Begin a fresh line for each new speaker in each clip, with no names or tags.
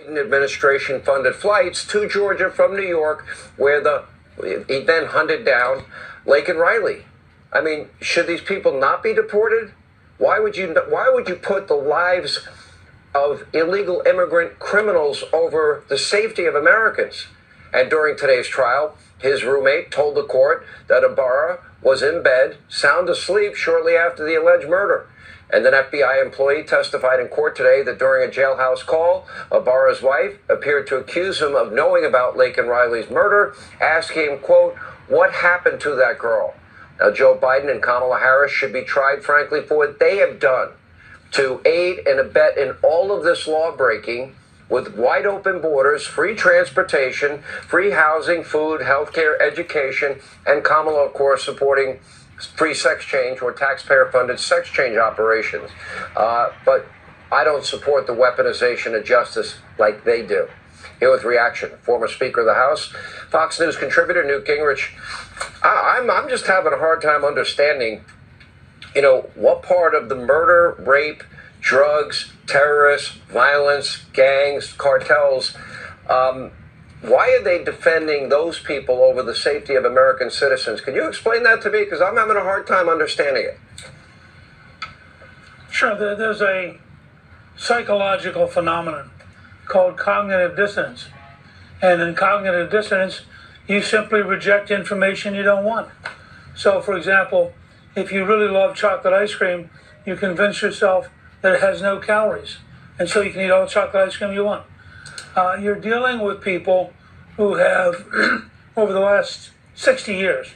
administration-funded flights to Georgia from New York, where he then hunted down Laken Riley. I mean, should these people not be deported? Why would you put the lives of illegal immigrant criminals over the safety of Americans? And during today's trial, his roommate told the court that Ibarra was in bed, sound asleep, shortly after the alleged murder. And an FBI employee testified in court today that during a jailhouse call, Ibarra's wife appeared to accuse him of knowing about Laken Riley's murder, asking him, quote, "What happened to that girl?" Now, Joe Biden and Kamala Harris should be tried, frankly, for what they have done to aid and abet in all of this law-breaking with wide open borders, free transportation, free housing, food, healthcare, education, and Kamala, of course, supporting free sex change or taxpayer-funded sex change operations. But I don't support the weaponization of justice like they do. Here with reaction, former Speaker of the House, Fox News contributor Newt Gingrich. I'm just having a hard time understanding, what part of the murder, rape, drugs, terrorists, violence, gangs, cartels, why are they defending those people over the safety of American citizens? Can you explain that to me? Because I'm having a hard time understanding it.
Sure. There's a psychological phenomenon called cognitive dissonance. And in cognitive dissonance, you simply reject information you don't want. So, for example, if you really love chocolate ice cream, you convince yourself that it has no calories. And so you can eat all the chocolate ice cream you want. You're dealing with people who have, over the last 60 years,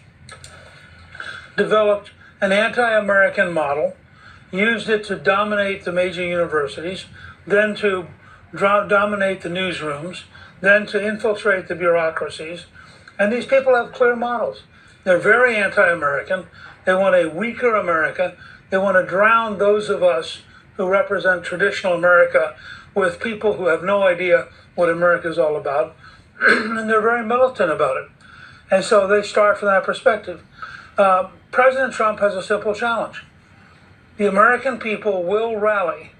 developed an anti-American model, used it to dominate the major universities, then to dominate the newsrooms, then to infiltrate the bureaucracies. And these people have clear models. They're very anti-American. They want a weaker America. They want to drown those of us who represent traditional America with people who have no idea what America is all about. And they're very militant about it. And so they start from that perspective. President Trump has a simple challenge. The American people will rally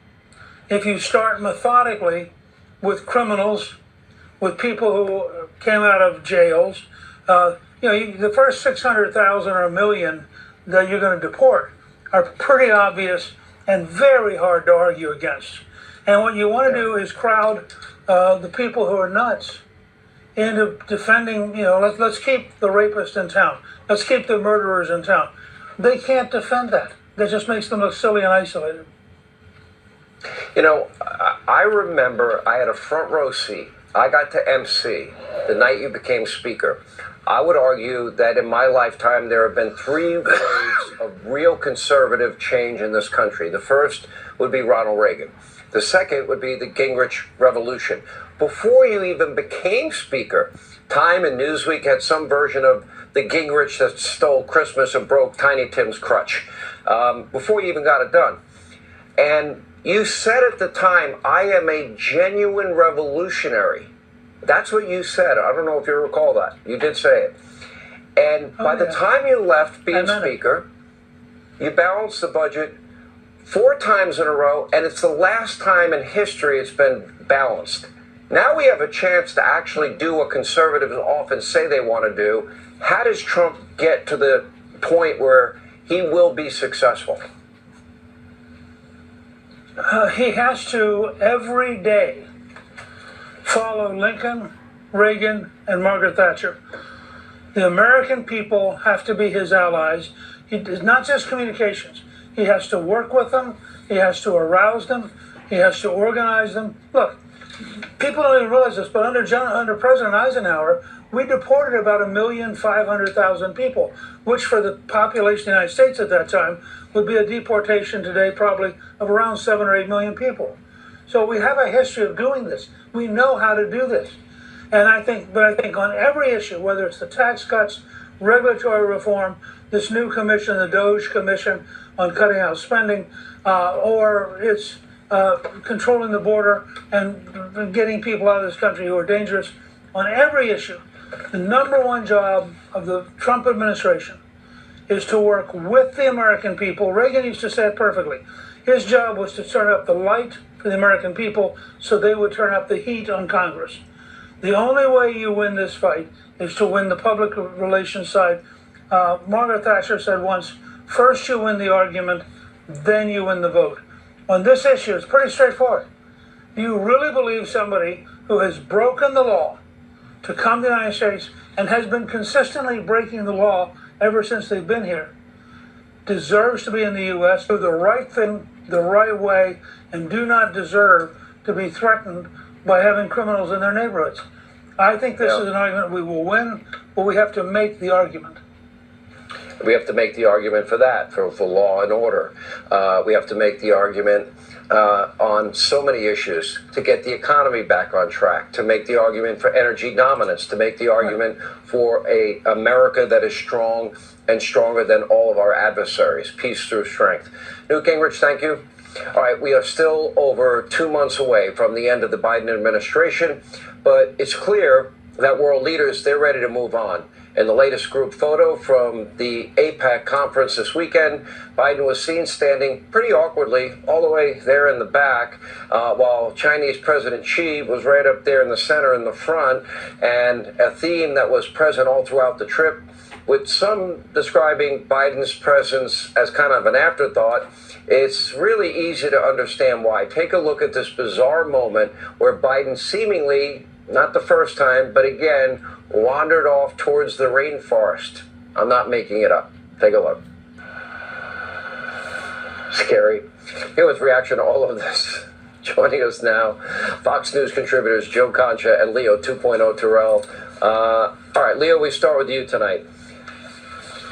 if you start methodically with criminals, with people who came out of jails. The first 600,000 or 1 million that you're going to deport are pretty obvious and very hard to argue against. And what you want to do is crowd the people who are nuts into defending, let's keep the rapist in town. Let's keep the murderers in town. They can't defend that. That just makes them look silly and isolated.
I remember I had a front row seat. I got to MC the night you became Speaker. I would argue that in my lifetime, there have been 3 waves of real conservative change in this country. The first would be Ronald Reagan. The second would be the Gingrich Revolution. Before you even became Speaker, Time and Newsweek had some version of the Gingrich that stole Christmas and broke Tiny Tim's crutch, before you even got it done. And you said at the time, I am a genuine revolutionary. That's what you said. I don't know if you recall that. You did say it. And by the time you left being Speaker, you balanced the budget 4 times in a row, and it's the last time in history it's been balanced. Now we have a chance to actually do what conservatives often say they want to do. How does Trump get to the point where he will be successful?
He has to, every day, follow Lincoln, Reagan, and Margaret Thatcher. The American people have to be his allies. It's not just communications. He has to work with them. He has to arouse them. He has to organize them. Look, people don't even realize this, but under President Eisenhower, we deported about 1,500,000 people, which for the population of the United States at that time would be a deportation today probably of around 7 or 8 million people. So we have a history of doing this. We know how to do this. And I think on every issue, whether it's the tax cuts, regulatory reform, this new commission, the DOGE Commission on cutting out spending, or it's controlling the border and getting people out of this country who are dangerous, on every issue, the number one job of the Trump administration is to work with the American people. Reagan used to say it perfectly. His job was to turn up the light for the American people so they would turn up the heat on Congress. The only way you win this fight is to win the public relations side. Margaret Thatcher said once, first you win the argument, then you win the vote. On this issue, it's pretty straightforward. Do you really believe somebody who has broken the law to come to the United States and has been consistently breaking the law ever since they've been here deserves to be in the U.S., do the right thing the right way, and do not deserve to be threatened by having criminals in their neighborhoods? I think this is an argument we will win, but we have to make the argument.
We have to make the argument for that, for law and order. We have to make the argument on so many issues to get the economy back on track, to make the argument for energy dominance, to make the argument for a America that is strong and stronger than all of our adversaries. Peace through strength. Newt Gingrich, thank you. All right, we are still over 2 months away from the end of the Biden administration, but it's clear that world leaders, they're ready to move on. In the latest group photo from the APEC conference this weekend, Biden was seen standing pretty awkwardly all the way there in the back, while Chinese President Xi was right up there in the center in the front. And a theme that was present all throughout the trip, with some describing Biden's presence as kind of an afterthought, it's really easy to understand why. Take a look at this bizarre moment where Biden seemingly, not the first time, but again, wandered off towards the rainforest. I'm not making it up. Take a look. Scary. Here with reaction to all of this. Joining us now, Fox News contributors Joe Concha and Leo 2.0 Terrell. All right, Leo, we start with you tonight.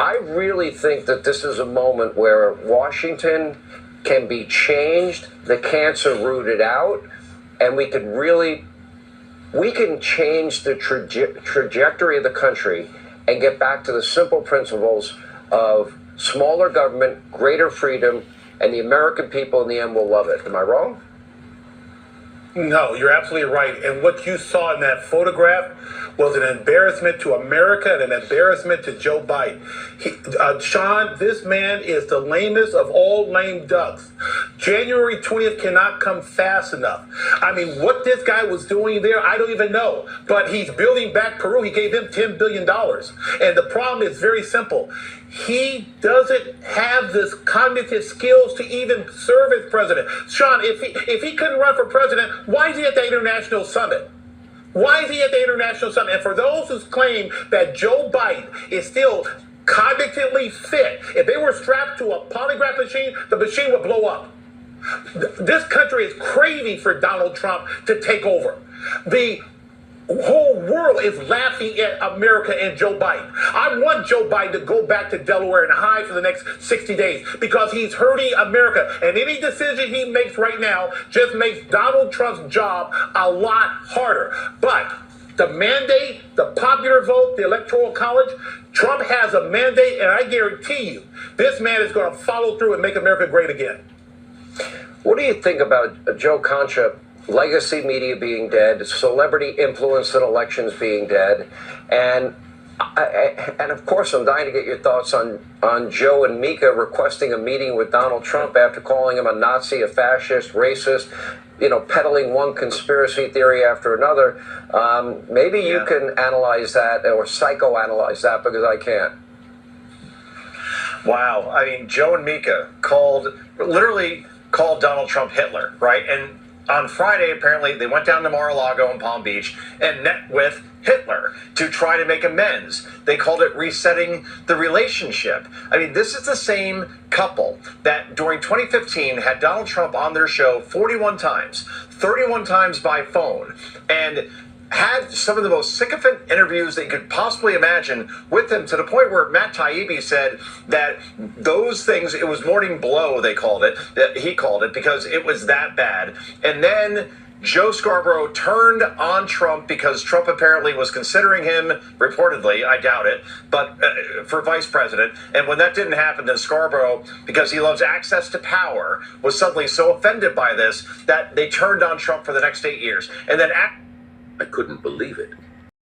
I really think that this is a moment where Washington can be changed, the cancer rooted out, and we can change the trajectory of the country and get back to the simple principles of smaller government, greater freedom, and the American people in the end will love it. Am I wrong?
No, you're absolutely right. And what you saw in that photograph was an embarrassment to America and an embarrassment to Joe Biden. Sean, this man is the lamest of all lame ducks. January 20th cannot come fast enough. I mean, what this guy was doing there, I don't even know. But he's building back Peru. He gave him $10 billion. And the problem is very simple. He doesn't have this cognitive skills to even serve as president. Sean, if he couldn't run for president, why is he at the international summit? Why is he at the international summit? And for those who claim that Joe Biden is still cognitively fit, if they were strapped to a polygraph machine, the machine would blow up. This country is craving for Donald Trump to take over. The whole world is laughing at America and Joe Biden. I want Joe Biden to go back to Delaware and hide for the next 60 days because he's hurting America. And any decision he makes right now just makes Donald Trump's job a lot harder. But the mandate, the popular vote, the electoral college, Trump has a mandate, and I guarantee you, this man is going to follow through and make America great again.
What do you think about Joe Concha? Legacy media being dead, celebrity influence in elections being dead, and of course I'm dying to get your thoughts on Joe and Mika requesting a meeting with Donald Trump after calling him a Nazi, a fascist, racist, peddling one conspiracy theory after another. Maybe you can analyze that or psychoanalyze that because I can't.
Wow, I mean, Joe and Mika literally called Donald Trump Hitler, right? And on Friday, apparently, they went down to Mar-a-Lago in Palm Beach and met with Hitler to try to make amends. They called it resetting the relationship. I mean, this is the same couple that during 2015 had Donald Trump on their show 41 times, 31 times by phone, and had some of the most sycophant interviews that you could possibly imagine with him, to the point where Matt Taibbi said that those things, it was morning blow, they called it, that he called it, because it was that bad. And then Joe Scarborough turned on Trump because Trump apparently was considering him, reportedly, I doubt it, but for vice president. And when that didn't happen, then Scarborough, because he loves access to power, was suddenly so offended by this that they turned on Trump for the next 8 years. And then
I couldn't believe it.